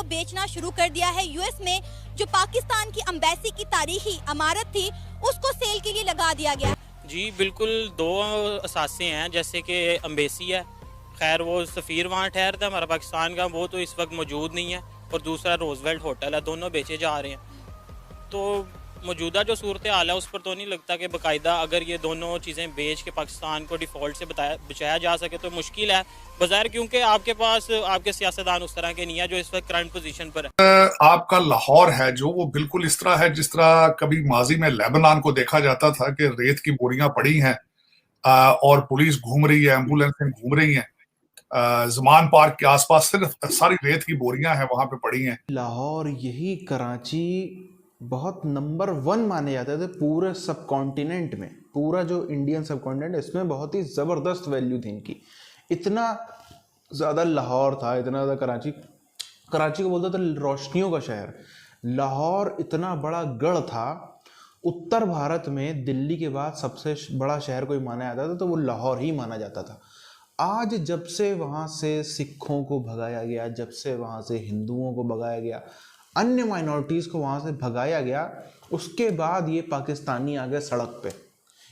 बेचना शुरू कर दिया है। यूएस में जो पाकिस्तान की एम्बेसी की तारीखी इमारत थी उसको सेल के लिए लगा दिया गया। जी बिल्कुल, दो असासे हैं, जैसे कि एम्बेसी है, खैर वो सफ़ीर वहाँ ठहरता है हमारा पाकिस्तान का, वो तो इस वक्त मौजूद नहीं है, और दूसरा रोजवेल्ट होटल है, दोनों बेचे जा रहे हैं। तो मौजूदा जो सूरत हाल है उस पर तो नहीं लगता कि बाकायदा अगर ये दोनों चीज़ें बेच के पाकिस्तान को डिफ़ॉल्ट से बचाया जा सके तो मुश्किल है बज़ाहिर, क्योंकि आपके पास आपके सियासतदान उस तरह के नहीं है जो इस वक्त करंट पोजीशन पर है। आपका लाहौर है जो वो बिल्कुल इस तरह है जिस तरह कभी माजी में लेबनान को देखा जाता था कि रेत की बोरियां पड़ी हैं और पुलिस घूम रही है, एम्बुलेंसें घूम रही हैं, जमान पार्क के आसपास सिर्फ सारी रेत की बोरियां हैं वहां पे पड़ी हैं। लाहौर, यही कराची बहुत नंबर 1 माने जाते थे पूरे सब कॉन्टिनेंट में। पूरा जो इंडियन सब कॉन्टिनेंट, इसमें बहुत ही ज़बरदस्त वैल्यू थी इनकी। इतना ज़्यादा लाहौर था, इतना ज़्यादा कराची को बोलते थे रोशनियों का शहर। लाहौर इतना बड़ा गढ़ था, उत्तर भारत में दिल्ली के बाद सबसे बड़ा शहर कोई माना जाता था तो वो लाहौर ही माना जाता था। आज जब से वहाँ से सिखों को भगाया गया, जब से वहाँ से हिंदुओं को भगाया गया, अन्य माइनॉरिटीज़ को वहाँ से भगाया गया, उसके बाद ये पाकिस्तानी आ गए सड़क पे।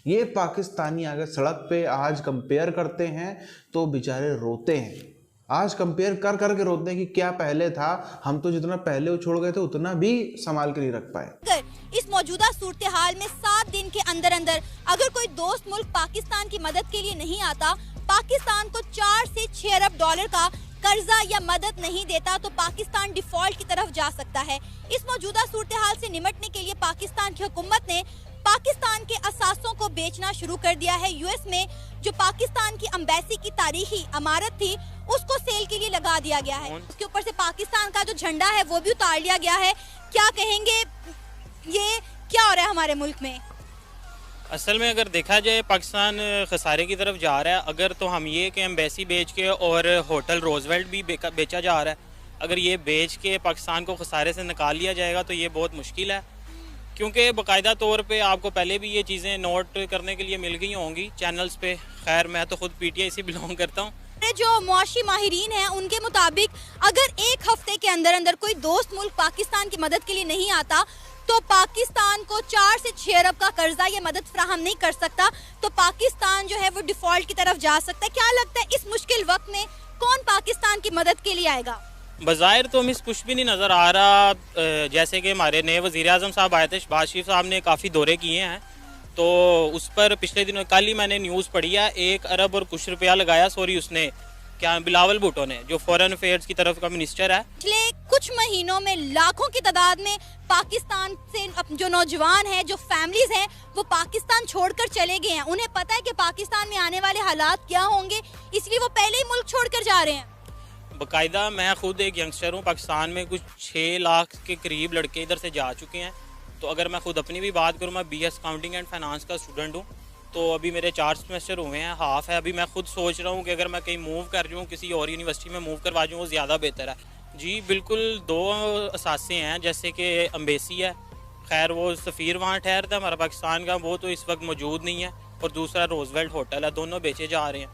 ये पाकिस्तानी आ गए सड़क पे। आज कंपेयर करते हैं तो बेचारे रोते हैं। आज कंपेयर कर करके रोते हैं कि क्या पहले था, हम तो जितना पहले वो छोड़ गए थे उतना भी संभाल के नहीं रख पाए। अगर इस मौजूदा सूरत हाल में 7 दिन के अंदर अंदर अगर कोई दोस्त मुल्क पाकिस्तान की मदद के लिए नहीं आता, पाकिस्तान को 4 से 6 अरब डॉलर का कर्जा या मदद नहीं देता, तो पाकिस्तान डिफॉल्ट की तरफ जा सकता है। इस मौजूदा सूरत हाल से निपटने के लिए पाकिस्तान की हुकूमत ने पाकिस्तान के असासों को बेचना शुरू कर दिया है। यूएस में जो पाकिस्तान की एम्बेसी की तारीखी इमारत थी उसको सेल के लिए लगा दिया गया है। उसके ऊपर से पाकिस्तान का जो झंडा है वो भी उतार लिया गया है। क्या कहेंगे, ये क्या हो रहा है हमारे मुल्क में? असल में अगर देखा जाए पाकिस्तान खसारे की तरफ जा रहा है। अगर तो हम ये कि एम्बेसी बेच के और होटल रोजवेल्ट भी बेचा जा रहा है, अगर ये बेच के पाकिस्तान को खसारे से निकाल लिया जाएगा तो ये बहुत मुश्किल है, क्योंकि बाकायदा तौर पे आपको पहले भी ये चीज़ें नोट करने के लिए मिल गई होंगी चैनल्स पे। खैर मैं तो खुद पीटीआई से बिलोंग करता हूँ। जो मुआशी माहिरीन हैं उनके मुताबिक अगर 1 हफ्ते के अंदर अंदर कोई दोस्त मुल्क पाकिस्तान की मदद के लिए नहीं आता तो पाकिस्तान को 4 से 6 अरब का कर्जा या मदद फराहम नहीं कर सकता, तो पाकिस्तान जो है वो डिफॉल्ट की तरफ जा सकता है। क्या लगता है इस मुश्किल वक्त में कौन पाकिस्तान की मदद के लिए आएगा? बज़ाहिर तो हमें कुछ भी नहीं नज़र आ रहा। जैसे कि हमारे नए वज़ीर आज़म साहब आए थे, शहबाज शरीफ साहब ने काफ़ी दौरे किए हैं, तो उस पर पिछले दिनों कल ही मैंने न्यूज़ पढ़ी है, 1 अरब और कुछ रुपया लगाया, उसने क्या, बिलावल भुट्टो ने, जो फॉरेन अफेयर्स की तरफ का मिनिस्टर है। पिछले कुछ महीनों में लाखों की तादाद में पाकिस्तान से जो नौजवान हैं, जो फैमिलीज हैं, वो पाकिस्तान छोड़कर चले गए हैं। उन्हें पता है कि पाकिस्तान में आने वाले हालात क्या होंगे, इसलिए वो पहले ही मुल्क छोड़कर जा रहे हैं। बाकायदा मैं खुद एक यंगस्टर हूँ, पाकिस्तान में कुछ 6 लाख के करीब लड़के इधर से जा चुके हैं। तो अगर मैं खुद अपनी भी बात करूँ, मैं BS अकाउंटिंग एंड फाइनेंस का स्टूडेंट हूँ, तो अभी मेरे 4 सेमेस्टर हुए हैं, हाफ है। अभी मैं खुद सोच रहा हूँ कि अगर मैं कहीं मूव कर जाऊँ, किसी और यूनिवर्सिटी में मूव करवा जाऊँ, वो ज़्यादा बेहतर है। जी बिल्कुल, 2 असासे हैं, जैसे कि एम्बेसी है, खैर वो सफ़ीर वहाँ ठहरता है हमारा पाकिस्तान का, वो तो इस वक्त मौजूद नहीं है, और दूसरा रोजवेल्ट होटल है, दोनों बेचे जा रहे हैं।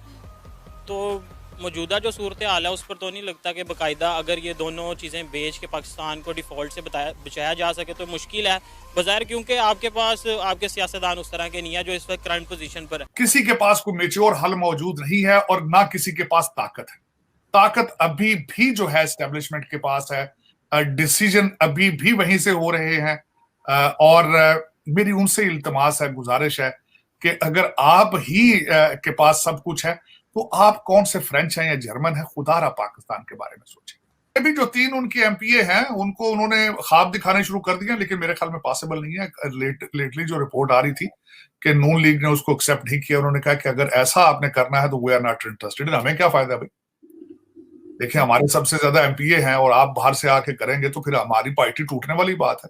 तो मौजूदा जो सूरत हाल है उस पर तो नहीं लगता कि बाकायदा अगर ये दोनों चीज़ें बेच के पाकिस्तान को डिफ़ॉल्ट से बचाया जा सके तो मुश्किल है बज़ाहिर, क्योंकि आपके पास आपके सियासतदान उस तरह के नहीं है जो इस वक्त करंट पोजीशन पर है। किसी के पास कोई मेच्योर हल मौजूद नहीं है और ना किसी के पास ताकत है। ताकत अभी भी जो है एस्टेब्लिशमेंट के पास है, डिसीजन अभी भी वहीं से हो रहे हैं, और मेरी उनसे इल्तमास है, गुजारिश है कि अगर आप ही के पास सब कुछ है तो आप कौन से फ्रेंच हैं या जर्मन है, खुदारा पाकिस्तान के बारे में सोचें। अभी जो 3 उनके एमपीए हैं उनको उन्होंने ख्वाब दिखाने शुरू कर दिए, लेकिन मेरे ख्याल में पॉसिबल नहीं है। लेटली जो रिपोर्ट आ रही थी कि नून लीग ने उसको एक्सेप्ट नहीं किया, उन्होंने कहा कि अगर ऐसा आपने करना है तो वी आर नॉट इंटरेस्टेड। हमें क्या फायदा भाई, देखिए हमारे सबसे ज्यादा एमपीए हैं और आप बाहर से आके करेंगे तो फिर हमारी पार्टी टूटने वाली बात है।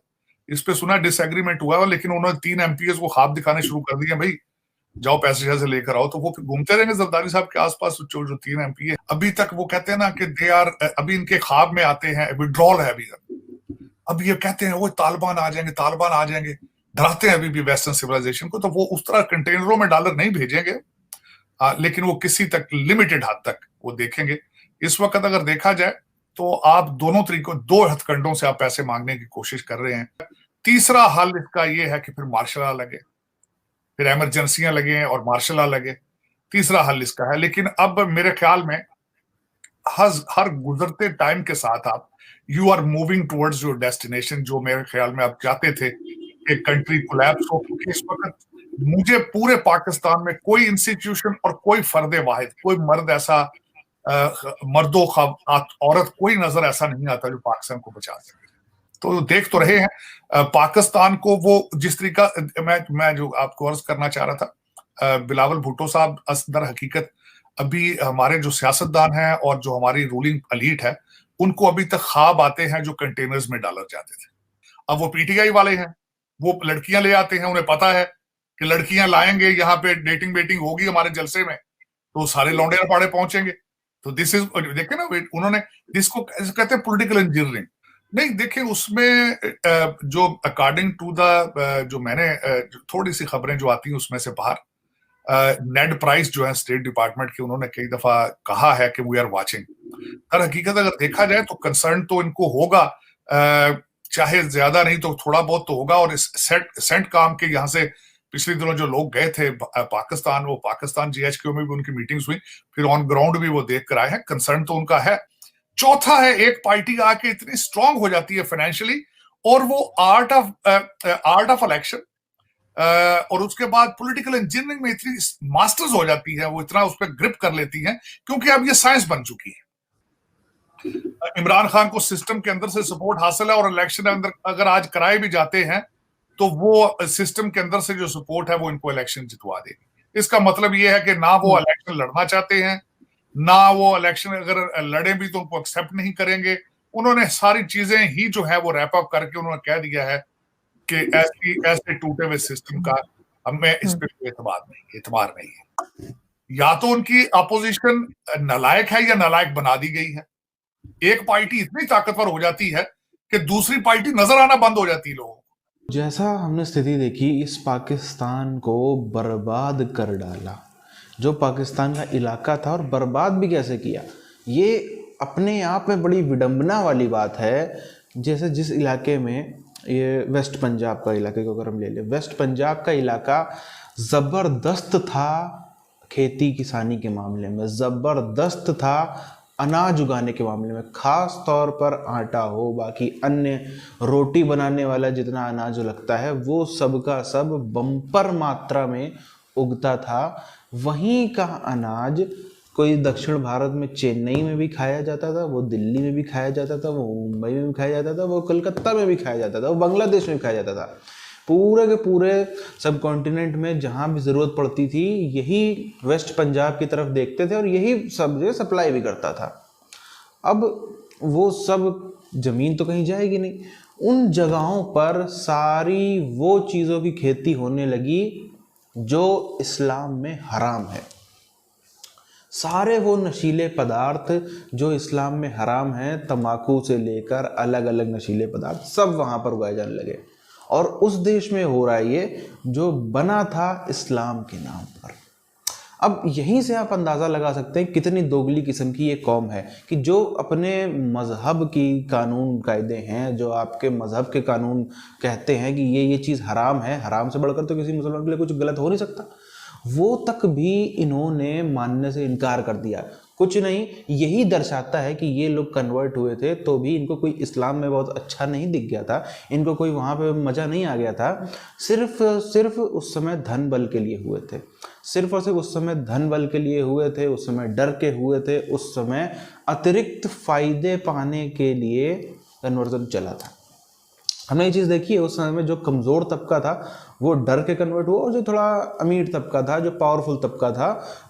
इस पे सुना डिसएग्रीमेंट हुआ, लेकिन उन्होंने 3 एमपीए को ख्वाब दिखाने शुरू कर दिए, भाई जाओ पैसे से लेकर आओ, तो वो फिर घूमते रहेंगे जरदारी साहब के आसपास। जो 3 एमपी अभी तक वो कहते हैं ना कि दे आर, अभी इनके ख्वाब में आते हैं विड्रॉल है अभी। अब ये कहते हैं वो तालिबान आ जाएंगे, तालिबान आ जाएंगे, डराते हैं अभी भी वेस्टर्न सिविलाइजेशन को। तो वो उस तरह कंटेनरों में डॉलर नहीं भेजेंगे, लेकिन वो किसी तक लिमिटेड हद तक वो देखेंगे। इस वक्त अगर देखा जाए तो आप दोनों तरीकों, दो हथकंडों से आप पैसे मांगने की कोशिश कर रहे हैं। तीसरा हल इसका ये है कि फिर मार्शल लॉ लगे, फिर इमरजेंसियां लगे और मार्शल लॉ लगे। तीसरा हल इसका है। लेकिन अब मेरे ख्याल में हर गुजरते टाइम के साथ आप you are moving towards your destination, जो मेरे ख्याल में आप चाहते थे कि कंट्री कोलैप्स हो। क्योंकि इस वक्त मुझे पूरे पाकिस्तान में कोई इंस्टीट्यूशन और कोई फर्द वाहिद, कोई मर्द ऐसा, मर्दो औरत, कोई नजर ऐसा नहीं आता जो पाकिस्तान को बचा सके। तो देख तो रहे हैं पाकिस्तान को, वो जिस तरीका मैं जो आपको अर्ज करना चाह रहा था, बिलावल भुट्टो साहब दर हकीकत अभी हमारे जो सियासतदान हैं और जो हमारी रूलिंग एलीट है, उनको अभी तक ख्वाब आते हैं जो कंटेनर्स में डॉलर जाते थे। अब वो पीटीआई वाले हैं, वो लड़कियां ले आते हैं, उन्हें पता है कि लड़कियां लाएंगे, यहाँ पे डेटिंग बेटिंग होगी हमारे जलसे में, तो सारे लौंडे पाड़े पहुंचेंगे। तो दिस इज, देखे ना, उन्होंने इसको कहते हैं पॉलिटिकल इंजीनियरिंग। नहीं, देखिए उसमें जो अकॉर्डिंग टू द जो मैंने थोड़ी सी खबरें जो आती हैं उसमें से बाहर, नेड प्राइस जो है स्टेट डिपार्टमेंट की, उन्होंने कई दफा कहा है कि वी आर वाचिंग। दर हकीकत अगर देखा जाए तो कंसर्न तो इनको होगा, चाहे ज्यादा नहीं तो थोड़ा बहुत तो होगा। और इस सेंट काम के यहाँ से पिछले दिनों जो लोग गए थे पाकिस्तान, वो पाकिस्तान जीएचक्यू में भी उनकी मीटिंग्स हुई, फिर ऑन ग्राउंड भी वो देख कर आए हैं। कंसर्न तो उनका है। चौथा है, एक पार्टी आके इतनी स्ट्रांग हो जाती है फाइनेंशियली, और वो आर्ट ऑफ इलेक्शन और उसके बाद पॉलिटिकल इंजीनियरिंग में इतनी मास्टर्स हो जाती है, वो इतना उस पर ग्रिप कर लेती है, क्योंकि अब ये साइंस बन चुकी है। इमरान खान को सिस्टम के अंदर से सपोर्ट हासिल है, और इलेक्शन अंदर अगर आज कराए भी जाते हैं तो वो सिस्टम के अंदर से जो सपोर्ट है वो इनको इलेक्शन जितवा देगी। इसका मतलब ये है कि ना वो इलेक्शन लड़ना चाहते हैं, ना वो इलेक्शन अगर लड़े भी तो उनको एक्सेप्ट नहीं करेंगे। उन्होंने सारी चीजें ही जो है वो रैप अप करके उन्होंने कह दिया है कि ऐसे टूटे हुए सिस्टम का हमें इस पे कोई एतबार नहीं है। या तो उनकी अपोजिशन नालायक है या नालायक बना दी गई है। एक पार्टी इतनी ताकतवर हो जाती है कि दूसरी पार्टी नजर आना बंद हो जाती है लोगों को। जैसा हमने स्थिति देखी, इस पाकिस्तान को बर्बाद कर डाला, जो पाकिस्तान का इलाका था, और बर्बाद भी कैसे किया, ये अपने आप में बड़ी विडंबना वाली बात है। जैसे जिस इलाके में, ये वेस्ट पंजाब का इलाके को अगर हम ले लें, वेस्ट पंजाब का इलाका ज़बरदस्त था खेती किसानी के मामले में, ज़बरदस्त था अनाज उगाने के मामले में, ख़ास तौर पर आटा हो, बाकी अन्य रोटी बनाने वाला जितना अनाज लगता है वो सब का सब बम्पर मात्रा में उगता था। वहीं का अनाज कोई दक्षिण भारत में चेन्नई में भी खाया जाता था, वो दिल्ली में भी खाया जाता था, वो मुंबई में भी खाया जाता था, वो कलकत्ता में भी खाया जाता था, वो बांग्लादेश में भी खाया जाता था। पूरे के पूरे सब कॉन्टिनेंट में जहाँ भी ज़रूरत पड़ती थी, यही वेस्ट पंजाब की तरफ देखते थे और यही सब जो सप्लाई भी करता था। अब वो सब ज़मीन तो कहीं जाएगी नहीं, उन जगहों पर सारी वो चीज़ों की खेती होने लगी जो इस्लाम में हराम है। सारे वो नशीले पदार्थ जो इस्लाम में हराम हैं, तंबाकू से लेकर अलग अलग नशीले पदार्थ, सब वहाँ पर उगाए जाने लगे। और उस देश में हो रहा है ये जो बना था इस्लाम के नाम पर। अब यहीं से आप अंदाज़ा लगा सकते हैं कितनी दोगली किस्म की ये कौम है कि जो अपने मज़हब की कानून कायदे हैं, जो आपके मज़हब के कानून कहते हैं कि ये चीज़ हराम है, हराम से बढ़कर तो किसी मुसलमान के लिए कुछ गलत हो नहीं सकता, वो तक भी इन्होंने मानने से इनकार कर दिया। कुछ नहीं, यही दर्शाता है कि ये लोग कन्वर्ट हुए थे तो भी इनको कोई इस्लाम में बहुत अच्छा नहीं दिख गया था, इनको कोई वहाँ पे मज़ा नहीं आ गया था। सिर्फ उस समय धन बल के लिए हुए थे, सिर्फ और सिर्फ उस समय धन बल के लिए हुए थे, उस समय डर के हुए थे, उस समय अतिरिक्त फ़ायदे पाने के लिए कन्वर्जन चला था। हमने ये चीज़ देखी है, उस समय में जो कमज़ोर तबका था वो डर के कन्वर्ट हुआ, और जो थोड़ा अमीर तबका था, जो पावरफुल तबका था,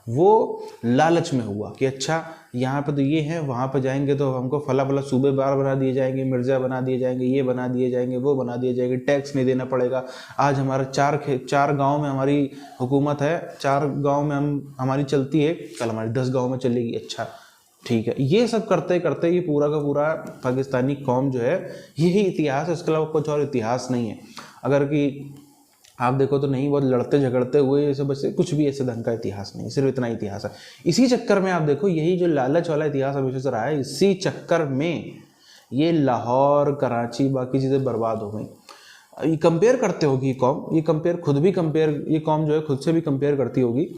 वो लालच में हुआ कि अच्छा यहाँ पे तो ये है, वहाँ पे जाएंगे तो हमको फला फला सूबेदार बना दिए जाएंगे, मिर्ज़ा बना दिए जाएंगे, ये बना दिए जाएंगे, वो बना दिए जाएंगे, टैक्स नहीं देना पड़ेगा। आज हमारा चार गाँव में हमारी हुकूमत है, 4 गाँव में हमारी चलती है, कल हमारी 10 गाँव में चलेगी। अच्छा ठीक है, ये सब करते करते ये पूरा का पूरा पाकिस्तानी कौम जो है, यही इतिहास है, इसके अलावा कुछ और इतिहास नहीं है। अगर कि आप देखो तो नहीं, बहुत लड़ते झगड़ते हुए ये सब, ऐसे कुछ भी ऐसे ढंग का इतिहास नहीं, सिर्फ इतना इतिहास है। इसी चक्कर में आप देखो, यही जो लालच वाला इतिहास हमेशा से रहा है, इसी चक्कर में ये लाहौर, कराची, बाकी चीज़ें बर्बाद हो गई। ये कंपेयर करते होगी कौम, ये कंपेयर खुद भी कंपेयर, ये कौम जो है खुद से भी कंपेयर करती होगी